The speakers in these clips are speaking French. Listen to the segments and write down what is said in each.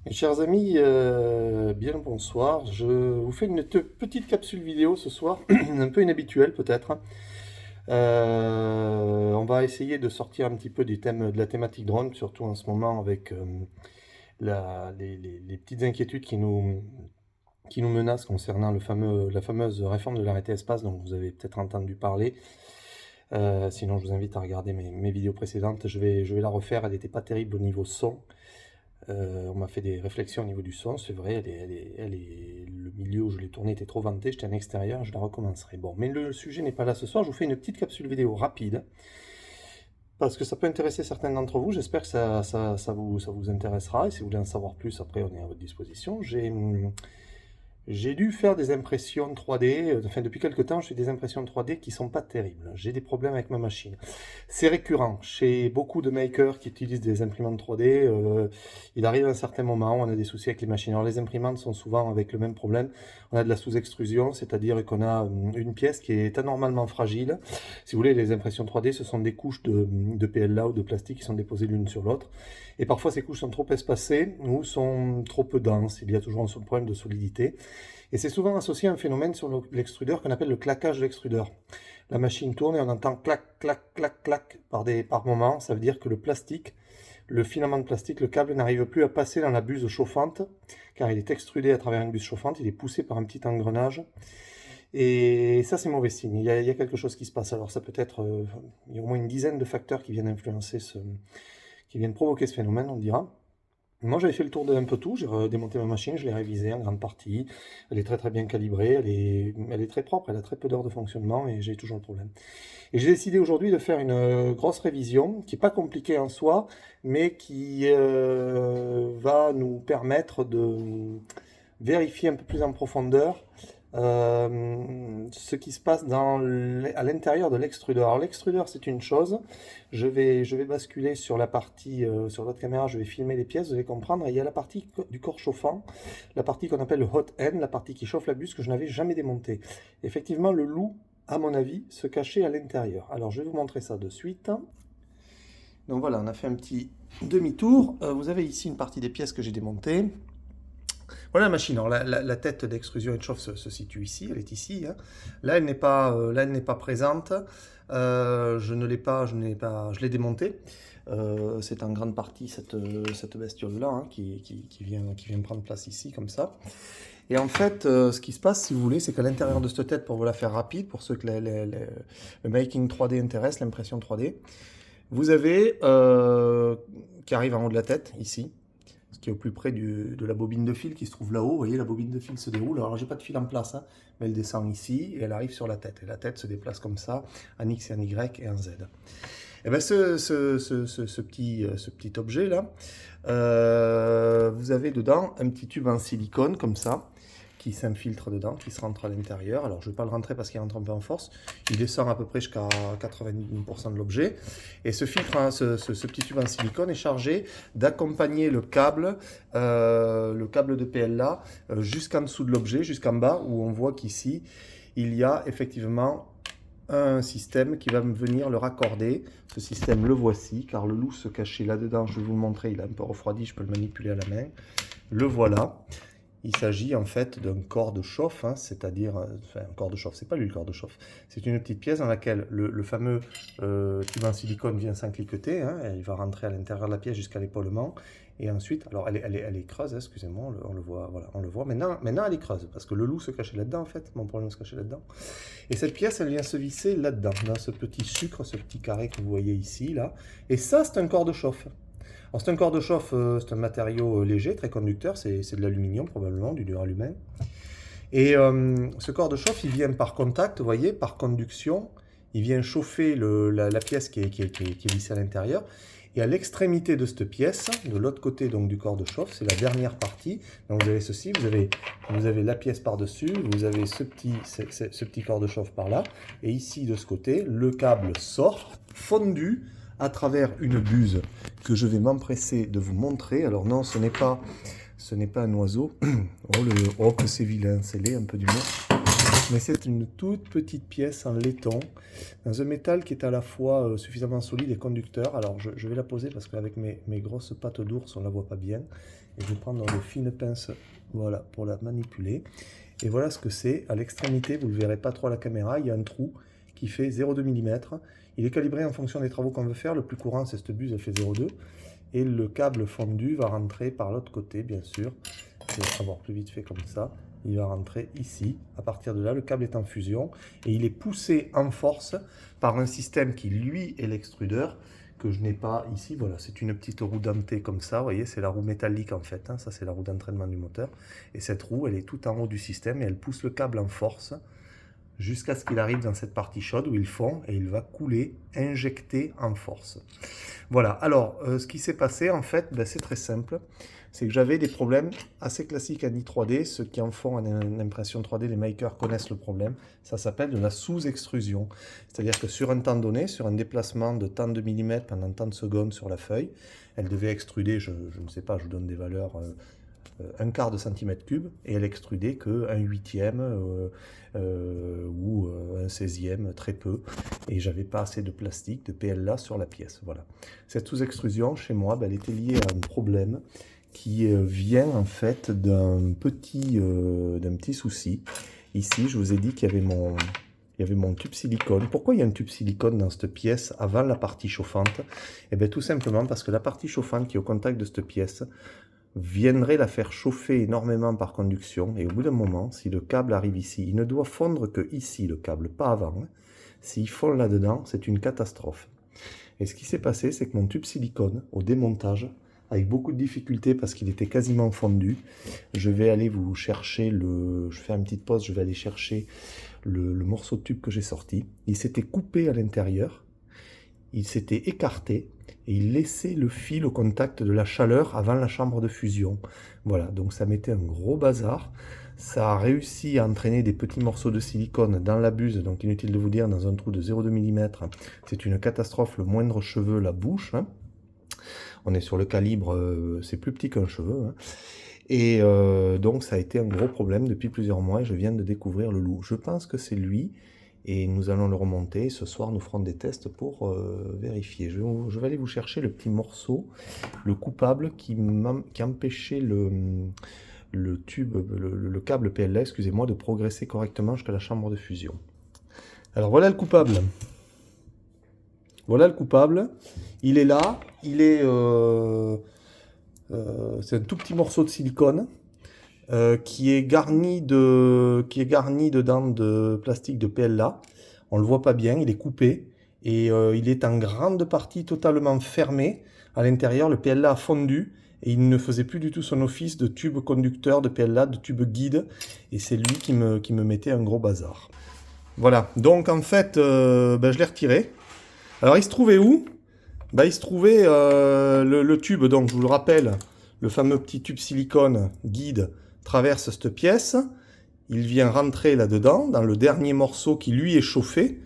Mes chers amis, bien le bonsoir. Je vous fais une petite capsule vidéo ce soir, un peu inhabituelle peut-être. On va essayer de sortir un petit peu des thèmes, de la thématique drone, surtout en ce moment avec les petites inquiétudes qui nous menacent concernant la fameuse réforme de l'arrêté espace dont vous avez peut-être entendu parler. Sinon, je vous invite à regarder mes vidéos précédentes. Je vais la refaire, elle n'était pas terrible au niveau son. On m'a fait des réflexions au niveau du son, c'est vrai, le milieu où je l'ai tourné était trop venté, j'étais en extérieur, je la recommencerai. Bon, mais le sujet n'est pas là ce soir, je vous fais une petite capsule vidéo rapide, parce que ça peut intéresser certains d'entre vous, j'espère que ça vous intéressera, et si vous voulez en savoir plus, après on est à votre disposition. J'ai dû faire des impressions 3D, enfin depuis quelques temps je fais des impressions 3D qui sont pas terribles, j'ai des problèmes avec ma machine. C'est récurrent chez beaucoup de makers qui utilisent des imprimantes 3D. Il arrive à un certain moment où on a des soucis avec les machines. Alors les imprimantes sont souvent avec le même problème. On a de la sous-extrusion, c'est-à-dire qu'on a une pièce qui est anormalement fragile. Si vous voulez, les impressions 3D, ce sont des couches de PLA ou de plastique qui sont déposées l'une sur l'autre. Et parfois ces couches sont trop espacées ou sont trop peu denses. Il y a toujours un problème de solidité. Et c'est souvent associé à un phénomène sur l'extrudeur qu'on appelle le claquage de l'extrudeur. La machine tourne et on entend clac, clac, clac, clac par moment. Ça veut dire que le plastique, le filament de plastique, le câble n'arrive plus à passer dans la buse chauffante, car il est extrudé à travers une buse chauffante, il est poussé par un petit engrenage. Et ça, c'est mauvais signe. Il y a quelque chose qui se passe. Alors ça peut être, il y a au moins une dizaine de facteurs qui viennent influencer qui viennent provoquer ce phénomène, on dira. Moi, j'avais fait le tour de un peu tout. J'ai démonté ma machine, je l'ai révisée en grande partie. Elle est très très bien calibrée, elle est très propre, elle a très peu d'heures de fonctionnement et j'ai toujours le problème. Et j'ai décidé aujourd'hui de faire une grosse révision qui n'est pas compliquée en soi, mais qui va nous permettre de vérifier un peu plus en profondeur ce qui se passe à l'intérieur de l'extrudeur. Alors l'extrudeur c'est une chose, je vais basculer sur la partie, sur l'autre caméra, je vais filmer les pièces, vous allez comprendre, et il y a la partie du corps chauffant, la partie qu'on appelle le hot end, la partie qui chauffe la buse que je n'avais jamais démontée. Effectivement le loup, à mon avis, se cachait à l'intérieur. Alors je vais vous montrer ça de suite. Donc voilà, on a fait un petit demi-tour. Vous avez ici une partie des pièces que j'ai démontées. Voilà la machine. Alors la tête d'extrusion et de chauffe se situe ici, elle est ici, hein. Là, elle n'est pas présente. Je ne l'ai pas, je l'ai démontée. C'est en grande partie cette bestiole-là, hein, qui vient prendre place ici, comme ça. Et en fait, ce qui se passe, si vous voulez, c'est qu'à l'intérieur de cette tête, pour vous la faire rapide, pour ceux que le making 3D intéresse, l'impression 3D, vous avez, qui arrive en haut de la tête, ici, ce qui est au plus près de la bobine de fil qui se trouve là-haut. Vous voyez, la bobine de fil se déroule. Alors, j'ai pas de fil en place, hein, mais elle descend ici et elle arrive sur la tête. Et la tête se déplace comme ça, en X et en Y et en Z. Et bien, ce petit objet-là, vous avez dedans un petit tube en silicone, comme ça, qui s'infiltre dedans, qui se rentre à l'intérieur. Alors, je ne vais pas le rentrer parce qu'il rentre un peu en force. Il descend à peu près jusqu'à 90% de l'objet. Et ce filtre, hein, ce petit tube en silicone est chargé d'accompagner le câble de PLA jusqu'en dessous de l'objet, jusqu'en bas, où on voit qu'ici, il y a effectivement un système qui va venir le raccorder. Ce système, le voici, car le loup se cachait là-dedans. Je vais vous le montrer, il est un peu refroidi, je peux le manipuler à la main. Le voilà. Il s'agit en fait d'un corps de chauffe, hein, c'est-à-dire, enfin, un corps de chauffe, c'est pas lui le corps de chauffe, c'est une petite pièce dans laquelle le fameux tube en silicone vient s'encliqueter, hein, il va rentrer à l'intérieur de la pièce jusqu'à l'épaulement, et ensuite, alors elle est creuse, hein, excusez-moi, on le voit, voilà, on le voit, maintenant elle est creuse, parce que le loup se cachait là-dedans en fait, mon problème se cachait là-dedans, et cette pièce elle vient se visser là-dedans, dans ce petit sucre, ce petit carré que vous voyez ici, là, et ça c'est un corps de chauffe. Alors c'est un corps de chauffe, c'est un matériau léger, très conducteur, c'est de l'aluminium probablement, du duralumin. Et ce corps de chauffe, il vient par contact, vous voyez, par conduction, il vient chauffer la pièce qui est vissée à l'intérieur. Et à l'extrémité de cette pièce, de l'autre côté donc du corps de chauffe, c'est la dernière partie. Donc vous avez ceci, vous avez la pièce par-dessus, vous avez ce petit corps de chauffe par là. Et ici, de ce côté, le câble sort, fondu, à travers une buse que je vais m'empresser de vous montrer. Alors non, ce n'est pas un oiseau. Oh que c'est vilain, c'est laid, un peu d'humour. Mais c'est une toute petite pièce en laiton, dans un métal qui est à la fois suffisamment solide et conducteur. Alors je vais la poser parce qu'avec mes grosses pattes d'ours, on ne la voit pas bien. Et je vais prendre de fines pinces, voilà, pour la manipuler. Et voilà ce que c'est. À l'extrémité, vous ne le verrez pas trop à la caméra, il y a un trou qui fait 0,2 mm. Il est calibré en fonction des travaux qu'on veut faire. Le plus courant, c'est cette buse, elle fait 0,2. Et le câble fondu va rentrer par l'autre côté, bien sûr. Je vais avoir plus vite fait comme ça. Il va rentrer ici. À partir de là, le câble est en fusion. Et il est poussé en force par un système qui, lui, est l'extrudeur, que je n'ai pas ici. Voilà, c'est une petite roue dentée comme ça. Vous voyez, c'est la roue métallique en fait. Ça, c'est la roue d'entraînement du moteur. Et cette roue, elle est tout en haut du système et elle pousse le câble en force jusqu'à ce qu'il arrive dans cette partie chaude où il fond et il va couler, injecter en force. Voilà, alors ce qui s'est passé en fait, c'est très simple, c'est que j'avais des problèmes assez classiques en i3D, ceux qui en font en impression 3D, les makers connaissent le problème, ça s'appelle de la sous-extrusion, c'est-à-dire que sur un temps donné, sur un déplacement de tant de millimètres pendant tant de secondes sur la feuille, elle devait extruder, je ne sais pas, je vous donne des valeurs, un quart de centimètre cube, et elle extrudait qu'un huitième ou un 16e, très peu, et j'avais pas assez de plastique, de PLA sur la pièce. Voilà. Cette sous-extrusion, chez moi, elle était liée à un problème qui vient en fait d'un petit souci. Ici, je vous ai dit qu'il y avait mon tube silicone. Pourquoi il y a un tube silicone dans cette pièce avant la partie chauffante? Eh bien, tout simplement parce que la partie chauffante qui est au contact de cette pièce viendrait la faire chauffer énormément par conduction, et au bout d'un moment, si le câble arrive ici, il ne doit fondre que ici le câble, pas avant. S'il fond là-dedans, c'est une catastrophe. Et ce qui s'est passé, c'est que mon tube silicone, au démontage, avec beaucoup de difficultés parce qu'il était quasiment fondu, je vais aller vous chercher je fais une petite pause, je vais aller chercher le morceau de tube que j'ai sorti. Il s'était coupé à l'intérieur, il s'était écarté, et il laissait le fil au contact de la chaleur avant la chambre de fusion. Voilà, donc ça mettait un gros bazar. Ça a réussi à entraîner des petits morceaux de silicone dans la buse, donc inutile de vous dire, dans un trou de 0,2 mm. C'est une catastrophe, le moindre cheveu la bouche. On est sur le calibre, c'est plus petit qu'un cheveu. Et donc ça a été un gros problème depuis plusieurs mois et je viens de découvrir le loup. Je pense que c'est lui. Et nous allons le remonter. Ce soir, nous ferons des tests pour vérifier. Je vais aller vous chercher le petit morceau, le coupable qui empêchait le câble PLA, excusez-moi, de progresser correctement jusqu'à la chambre de fusion. Alors voilà le coupable. Voilà le coupable. Il est là. Il est, c'est un tout petit morceau de silicone. Qui est garni dedans de plastique de PLA. On le voit pas bien, il est coupé et il est en grande partie totalement fermé. À l'intérieur, le PLA a fondu et il ne faisait plus du tout son office de tube conducteur de PLA, de tube guide. Et c'est lui qui me mettait un gros bazar. Voilà, donc en fait, je l'ai retiré. Alors il se trouvait où? Il se trouvait le tube, donc je vous le rappelle, le fameux petit tube silicone guide traverse cette pièce, il vient rentrer là-dedans, dans le dernier morceau qui lui est chauffé.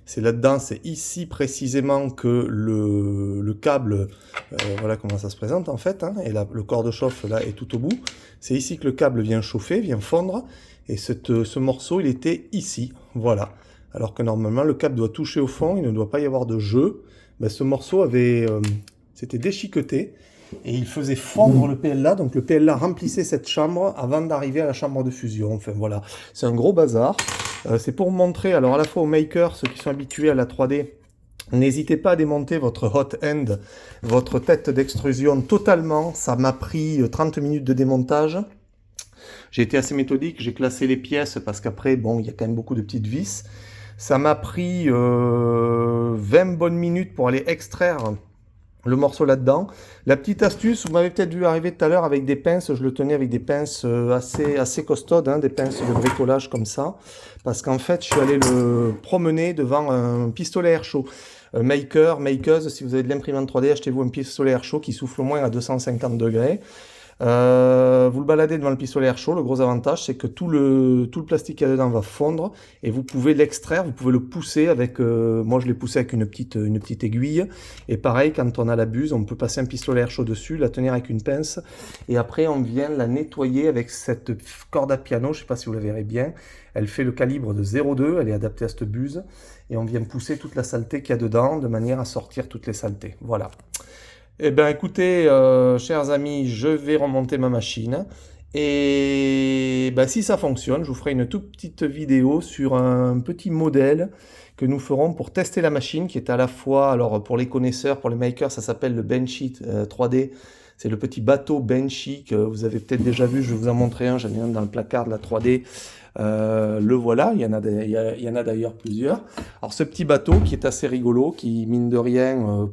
C'est là-dedans, c'est ici précisément que le câble, voilà comment ça se présente en fait, et là, le corps de chauffe là est tout au bout. C'est ici que le câble vient chauffer, vient fondre, et ce morceau il était ici, voilà. Alors que normalement le câble doit toucher au fond, il ne doit pas y avoir de jeu. Ce morceau s'était déchiqueté, et il faisait fondre le PLA, donc le PLA remplissait cette chambre avant d'arriver à la chambre de fusion. Enfin voilà, c'est un gros bazar. C'est pour montrer, alors à la fois aux makers, ceux qui sont habitués à la 3D, n'hésitez pas à démonter votre hot end, votre tête d'extrusion totalement. Ça m'a pris 30 minutes de démontage. J'ai été assez méthodique, j'ai classé les pièces parce qu'après, bon, il y a quand même beaucoup de petites vis. Ça m'a pris 20 bonnes minutes pour aller extraire le morceau là-dedans. La petite astuce, vous m'avez peut-être vu arriver tout à l'heure avec des pinces, je le tenais avec des pinces assez costaudes, des pinces de bricolage comme ça, parce qu'en fait, je suis allé le promener devant un pistolet air chaud. Makeuse, si vous avez de l'imprimante 3D, achetez-vous un pistolet air chaud qui souffle au moins à 250 degrés. Vous le baladez devant le pistolet air chaud, le gros avantage c'est que tout le plastique qu'il y a dedans va fondre et vous pouvez l'extraire, vous pouvez le pousser avec, moi je l'ai poussé avec une petite aiguille, et pareil quand on a la buse, on peut passer un pistolet air chaud dessus, la tenir avec une pince, et après on vient la nettoyer avec cette corde à piano, je sais pas si vous la verrez bien, elle fait le calibre de 0,2, elle est adaptée à cette buse, et on vient pousser toute la saleté qu'il y a dedans de manière à sortir toutes les saletés, voilà. Eh bien, écoutez, chers amis, je vais remonter ma machine. Et ben, si ça fonctionne, je vous ferai une toute petite vidéo sur un petit modèle que nous ferons pour tester la machine, qui est à la fois, alors pour les connaisseurs, pour les makers, ça s'appelle le Benchy 3D. C'est le petit bateau Benchy que vous avez peut-être déjà vu, je vais vous en montrer un, j'en ai un dans le placard de la 3D. Le voilà, il y en a d'ailleurs plusieurs. Alors ce petit bateau qui est assez rigolo, qui mine de rien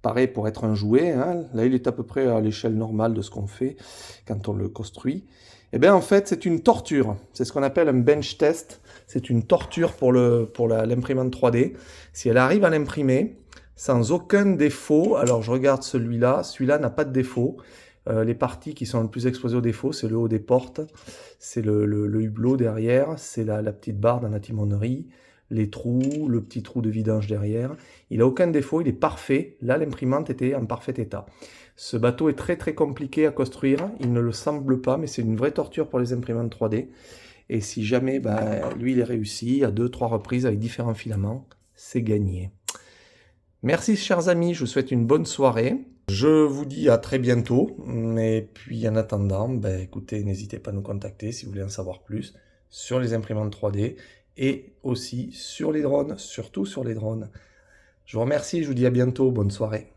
paraît pour être un jouet, hein. Là il est à peu près à l'échelle normale de ce qu'on fait quand on le construit. Et bien en fait c'est une torture, c'est ce qu'on appelle un bench test, c'est une torture pour l'imprimante 3D. Si elle arrive à l'imprimer sans aucun défaut, alors je regarde celui-là n'a pas de défaut. Les parties qui sont le plus exposées aux défauts, c'est le haut des portes, c'est le hublot derrière, c'est la petite barre dans la timonerie, les trous, le petit trou de vidange derrière. Il n'a aucun défaut, il est parfait. Là, l'imprimante était en parfait état. Ce bateau est très très compliqué à construire, il ne le semble pas, mais c'est une vraie torture pour les imprimantes 3D. Et si jamais lui il est réussi à 2-3 reprises avec différents filaments, c'est gagné. Merci chers amis, je vous souhaite une bonne soirée. Je vous dis à très bientôt. Et puis en attendant, écoutez, n'hésitez pas à nous contacter si vous voulez en savoir plus sur les imprimantes 3D et aussi sur les drones, surtout sur les drones. Je vous remercie, je vous dis à bientôt, bonne soirée.